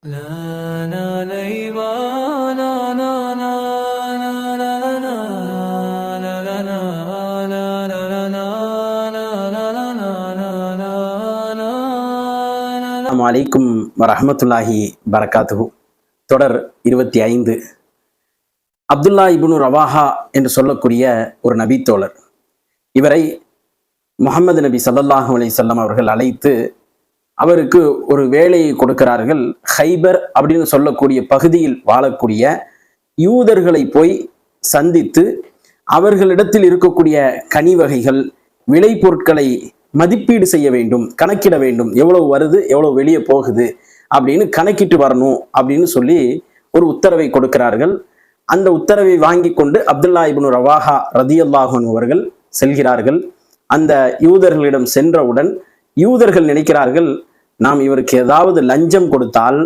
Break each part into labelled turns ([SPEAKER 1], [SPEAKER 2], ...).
[SPEAKER 1] அலைக்கும் வரஹ்மத்துல்லாஹி பரகாத்துஹு. தொடர் 25. அப்துல்லா இப்னு ரவாஹா என்று சொல்லக்கூடிய ஒரு நபி தோழர். இவரை முஹம்மது நபி ஸல்லல்லாஹு அலைஹி வஸல்லம் அவர்கள் அழைத்து அவருக்கு ஒரு வேலையை கொடுக்கிறார்கள். ஹைபர் அப்படின்னு சொல்லக்கூடிய பகுதியில் வாழக்கூடிய யூதர்களை போய் சந்தித்து அவர்களிடத்தில் இருக்கக்கூடிய கனி வகைகள், விளை பொருட்களை மதிப்பீடு செய்ய வேண்டும், கணக்கிட வேண்டும், எவ்வளவு வருது எவ்வளவு வெளியே போகுது அப்படின்னு கணக்கிட்டு வரணும் அப்படின்னு சொல்லி ஒரு உத்தரவை கொடுக்கிறார்கள். அந்த உத்தரவை வாங்கி கொண்டு அப்துல்லா இப்னு ரவாஹா ரதியல்லாஹு அன்ஹு அவர்கள் செல்கிறார்கள். அந்த யூதர்களிடம் சென்றவுடன் யூதர்கள் நினைக்கிறார்கள், நாம் இவருக்கு ஏதாவது லஞ்சம் கொடுத்தால்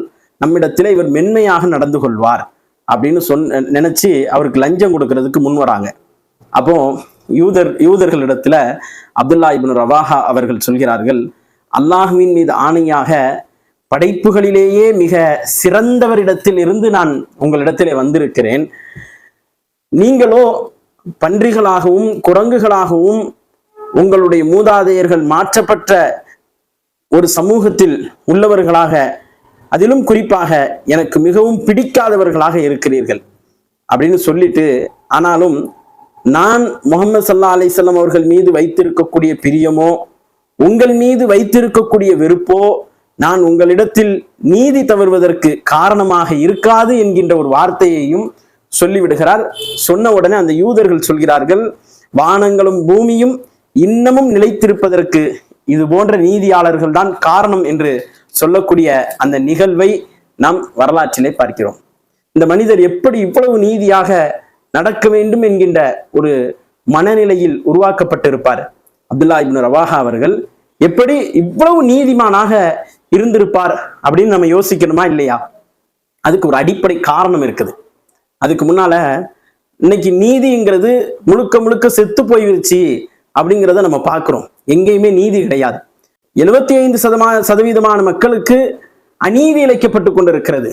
[SPEAKER 1] நம்மிடத்தில் இவர் மென்மையாக நடந்து கொள்வார் அப்படின்னு நினைச்சு அவருக்கு லஞ்சம் கொடுக்கறதுக்கு முன் வராங்க. அப்போ யூதர்களிடத்துல அப்துல்லா இப்னு ரவாஹா அவர்கள் சொல்கிறார்கள், அல்லாஹ்வின் மீது ஆணையாக படைப்புகளிலேயே மிக சிறந்தவரிடத்தில் இருந்து நான் உங்களிடத்திலே வந்திருக்கிறேன். நீங்களோ பன்றிகளாகவும் குரங்குகளாகவும் உங்களுடைய மூதாதையர்கள் மாற்றப்பட்ட ஒரு சமூகத்தில் உள்ளவர்களாக, அதிலும் குறிப்பாக எனக்கு மிகவும் பிடிக்காதவர்களாக இருக்கிறீர்கள் அப்படின்னு சொல்லிட்டு, ஆனாலும் நான் முஹம்மது ஸல்லல்லாஹு அலைஹி வஸல்லம் அவர்கள் மீது வைத்திருக்கக்கூடிய பிரியமோ உங்கள் மீது வைத்திருக்கக்கூடிய வெறுப்போ நான் உங்களிடத்தில் நீதி தவறுவதற்கு காரணமாக இருக்காது என்கின்ற ஒரு வார்த்தையையும் சொல்லிவிடுகிறார். சொன்ன உடனே அந்த யூதர்கள் சொல்கிறார்கள், வானங்களும் பூமியும் இன்னமும் நிலைத்திருப்பதற்கு இது போன்ற நீதியாளர்கள் தான் காரணம் என்று சொல்லக்கூடிய அந்த நிகழ்வை நாம் வரலாற்றிலே பார்க்கிறோம். இந்த மனிதர் எப்படி இவ்வளவு நீதியாக நடக்க வேண்டும் என்கின்ற ஒரு மனநிலையில் உருவாக்கப்பட்டிருப்பார். அப்துல்லா இப்னு ரவாஹா அவர்கள் எப்படி இவ்வளவு நீதிமானாக இருந்திருப்பார் அப்படின்னு நம்ம யோசிக்கணுமா இல்லையா? அதுக்கு ஒரு அடிப்படை காரணம் இருக்குது. அதுக்கு முன்னால இன்னைக்கு நீதிங்கிறது முழுக்க முழுக்க செத்து போயிருச்சு அப்படிங்கிறத நம்ம பார்க்கிறோம். எங்கேயுமே நீதி கிடையாது. 75% மக்களுக்கு அநீதி இழைக்கப்பட்டு கொண்டிருக்கிறது.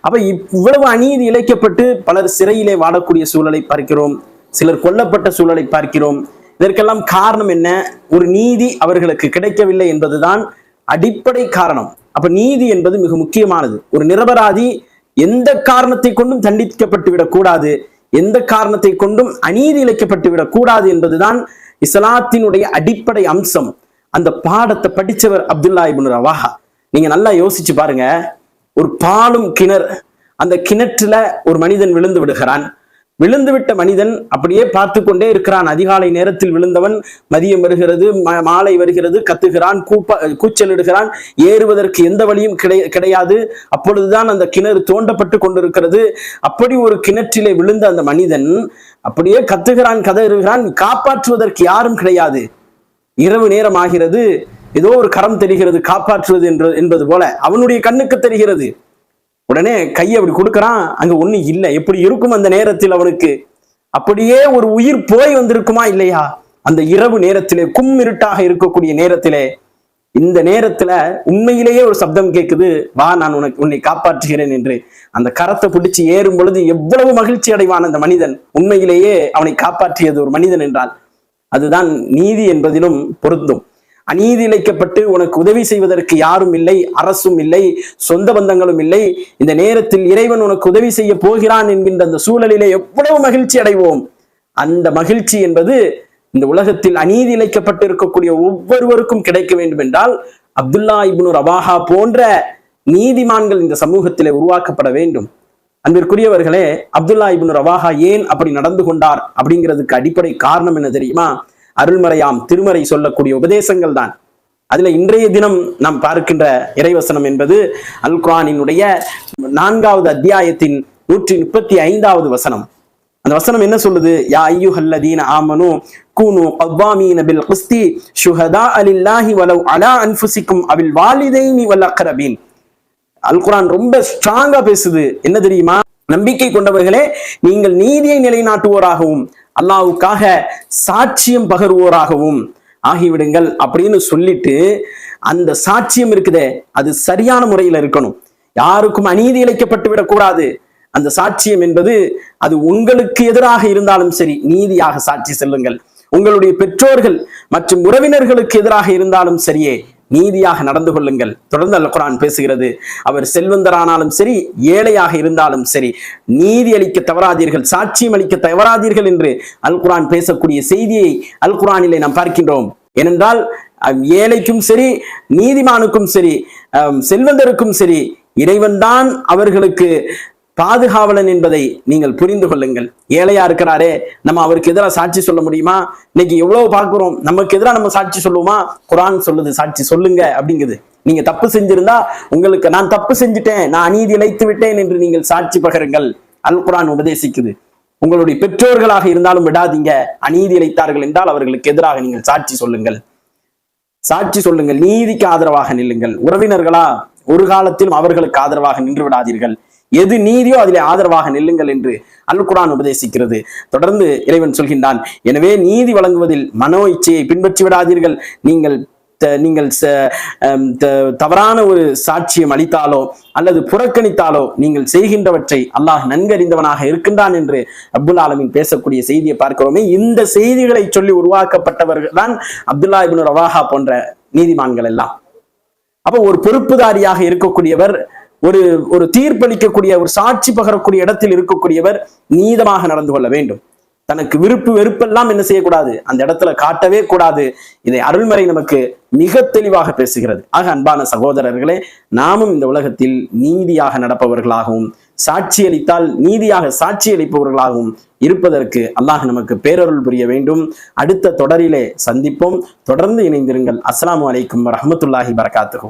[SPEAKER 1] அப்ப இவ்வளவு அநீதி இழைக்கப்பட்டு பலர் சிறையிலே வாழக்கூடிய சூழலை பார்க்கிறோம், சிலர் கொல்லப்பட்ட சூழலை பார்க்கிறோம். இதற்கெல்லாம் காரணம் என்ன? ஒரு நீதி அவர்களுக்கு கிடைக்கவில்லை என்பதுதான் அடிப்படை காரணம். அப்ப நீதி என்பது மிக முக்கியமானது. ஒரு நிரபராதி எந்த காரணத்தை கொண்டும் தண்டிக்கப்பட்டு விடக்கூடாது, எந்த காரணத்தை கொண்டும் அநீதி இழைக்கப்பட்டு விடக்கூடாது என்பதுதான் இஸ்லாத்தினுடைய அடிப்படை அம்சம். அந்த பாடத்தை படிச்சவர் அப்துல்லா இப்னு ரவாஹா. நீங்க நல்லா யோசிச்சு பாருங்க. ஒரு பாலும் கிணறு, அந்த கிணற்றுல ஒரு மனிதன் விழுந்து விடுகிறான். விழுந்து விட்ட மனிதன் அப்படியே பார்த்து கொண்டே இருக்கிறான். அதிகாலை நேரத்தில் விழுந்தவன், மதியம் வருகிறது, மாலை வருகிறது, கத்துகிறான், கூச்சலிடுகிறான். ஏறுவதற்கு எந்த வழியும் கிடையாது. அப்பொழுதுதான் அந்த கிணறு தோண்டப்பட்டு கொண்டிருக்கிறது. அப்படி ஒரு கிணற்றிலே விழுந்த அந்த மனிதன் அப்படியே கத்துகிறான், கதறுகிறான். காப்பாற்றுவதற்கு யாரும் கிடையாது. இரவு நேரம் ஆகிறது, ஏதோ ஒரு கரம் தெரிகிறது காப்பாற்றுவது என்பது போல அவனுடைய கண்ணுக்கு தெரிகிறது. உடனே கையை அப்படி கொடுக்கறான், அங்க ஒண்ணு இல்லை. எப்படி இருக்கும் அந்த நேரத்தில் அவனுக்கு? அப்படியே ஒரு உயிர் போய் வந்திருக்குமா இல்லையா? அந்த இரவு நேரத்திலே, கும்மிருட்டாக இருக்கக்கூடிய நேரத்திலே, இந்த நேரத்துல உண்மையிலேயே ஒரு சப்தம் கேட்குது, வா நான் உன்னை காப்பாற்றுகிறேன் என்று. அந்த கரத்தை பிடிச்சு ஏறும் பொழுது எவ்வளவு மகிழ்ச்சி அடைவான் அந்த மனிதன். உண்மையிலேயே அவனை காப்பாற்றியது ஒரு மனிதன் என்றால் அதுதான் நீதி என்பதிலும் பொருந்தும். அநீதி இழைக்கப்பட்டு உனக்கு உதவி செய்வதற்கு யாரும் இல்லை, அரசும் இல்லை, சொந்த பந்தங்களும் இல்லை. இந்த நேரத்தில் இறைவன் உனக்கு உதவி செய்ய போகிறான் என்கின்ற அந்த சூழலிலே எவ்வளவு மகிழ்ச்சி அடைவோம். அந்த மகிழ்ச்சி என்பது இந்த உலகத்தில் அநீதி இழைக்கப்பட்டு இருக்கக்கூடிய ஒவ்வொருவருக்கும் கிடைக்க வேண்டும் என்றால் அப்துல்லா இப்னு ரவாஹா போன்ற நீதிமான்கள் இந்த சமூகத்திலே உருவாக்கப்பட வேண்டும். அன்பிற்குரியவர்களே, அப்துல்லா இப்னு ரவாஹா ஏன் அப்படி நடந்து கொண்டார் அப்படிங்கிறதுக்கு அடிப்படை காரணம் என்ன தெரியுமா? அருள்மறையாம் திருமறை சொல்லக்கூடிய உபதேசங்கள் தான். அதுல இன்றைய தினம் நாம் பார்க்கின்ற இறைவசனம் என்பது அல் குர்ஆனினுடைய 4வது அத்தியாயத்தின் 135வது வசனம். அந்த வசனம் என்ன சொல்லுது? யா அய்யுஹல்லதீன ஆமனு கூனு கவ்வாமீன பில் கிஸ்தி ஷுஹதாஅ லில்லாஹி வலவ் அலா அன்ஃபுசிக்கும் அவில் வாலிதைனி வல் அக்ரபீன். அல் குர்ஆன் ரொம்ப ஸ்ட்ராங்கா பேசுது. என்ன தெரியுமா? நம்பிக்கை கொண்டவர்களே, நீங்கள் நீதியை நிலைநாட்டுவோராகவும் அல்லாஹ்வுக்காக சாட்சியம் பகருவோராகவும் ஆகிவிடுங்கள் அப்படின்னு சொல்லிட்டு, அந்த சாட்சியம் இருக்குதே அது சரியான முறையில் இருக்கணும். யாருக்கும் அநீதி இழைக்கப்பட்டு விடக்கூடாது. அந்த சாட்சியம் என்பது அது உங்களுக்கு எதிராக இருந்தாலும் சரி நீதியாக சாட்சி செல்லுங்கள். உங்களுடைய பெற்றோர்கள் மற்றும் உறவினர்களுக்கு எதிராக இருந்தாலும் சரியே நீதியாக நடந்து கொள்ளுங்கள். தொடர்ந்து அல் குர்ஆன் பேசுகிறது, அவர் செல்வந்தரானாலும் சரி ஏழையாக இருந்தாலும் சரி நீதி அளிக்க தவறாதீர்கள், சாட்சியம் அளிக்க தவறாதீர்கள் என்று அல் குர்ஆன் பேசக்கூடிய செய்தியை அல் குர்ஆனிலே நாம் பார்க்கின்றோம். ஏனென்றால் ஏழைக்கும் சரி நீதிமானுக்கும் சரி செல்வந்தருக்கும் சரி இறைவன் தான் அவர்களுக்கு பாதுகாவலன் என்பதை நீங்கள் புரிந்து கொள்ளுங்கள். ஏழையா இருக்கிறாரே, நம்ம அவருக்கு எதிராக சாட்சி சொல்ல முடியுமா? இன்னைக்கு எவ்வளவு பார்க்கிறோம், நமக்கு எதிராக நம்ம சாட்சி சொல்லுவோமா? குர்ஆன் சொல்லுது சாட்சி சொல்லுங்க அப்படிங்குது. நீங்க தப்பு செஞ்சிருந்தா உங்களுக்கு நான் தப்பு செஞ்சுட்டேன், நான் அநீதி இழைத்து விட்டேன் என்று நீங்கள் சாட்சி பகருங்கள். அல் குர்ஆன் உபதேசிக்குது. உங்களுடைய பெற்றோர்களாக இருந்தாலும் விடாதீங்க, அநீதி இழைத்தார்கள் என்றால் அவர்களுக்கு எதிராக நீங்கள் சாட்சி சொல்லுங்கள். சாட்சி சொல்லுங்கள், நீதிக்கு ஆதரவாக நில்லுங்கள். உறவினர்களா, ஒரு காலத்திலும் அவர்களுக்கு ஆதரவாக நின்று விடாதீர்கள். எது நீதியோ அதிலே ஆதரவாக நில்லுங்கள் என்று அல் குர்ஆன் உபதேசிக்கிறது. தொடர்ந்து இறைவன் சொல்கின்றான், எனவே நீதி வழங்குவதில் மனோ இச்சையை பின்பற்றி விடாதீர்கள். நீங்கள் தவறான ஒரு சாட்சியம் அளித்தாலோ அல்லது புறக்கணித்தாலோ நீங்கள் செய்கின்றவற்றை அல்லாஹ் நன்கறிந்தவனாக இருக்கின்றான் என்று ரப்புல் ஆலமீன் பேசக்கூடிய செய்தியை பார்க்கிறோமே. இந்த செய்திகளை சொல்லி உருவாக்கப்பட்டவர்கள் தான் அப்துல்லா இப்னு ரவாஹா போன்ற நீதிமான்கள் எல்லாம். அப்போ ஒரு பொறுப்புதாரியாக இருக்கக்கூடியவர், ஒரு தீர்ப்பளிக்கக்கூடிய, ஒரு சாட்சி பகரக்கூடிய இடத்தில் இருக்கக்கூடியவர் நீதமாக நடந்து கொள்ள வேண்டும். தனக்கு விருப்பு வெறுப்பெல்லாம் என்ன செய்யக்கூடாது, அந்த இடத்துல காட்டவே கூடாது. இதை அருள்மறை நமக்கு மிக தெளிவாக பேசுகிறது. ஆக அன்பான சகோதரர்களே, நாமும் இந்த உலகத்தில் நீதியாக நடப்பவர்களாகவும் சாட்சி அளித்தால் நீதியாக சாட்சி அளிப்பவர்களாகவும் இருப்பதற்கு அல்லாஹ் நமக்கு பேரருள் புரிய வேண்டும். அடுத்த தொடரிலே சந்திப்போம். தொடர்ந்து இணைந்திருங்கள். அஸ்ஸலாமு அலைக்கும் வரஹ்மத்துல்லாஹி வரகாத்துஹு.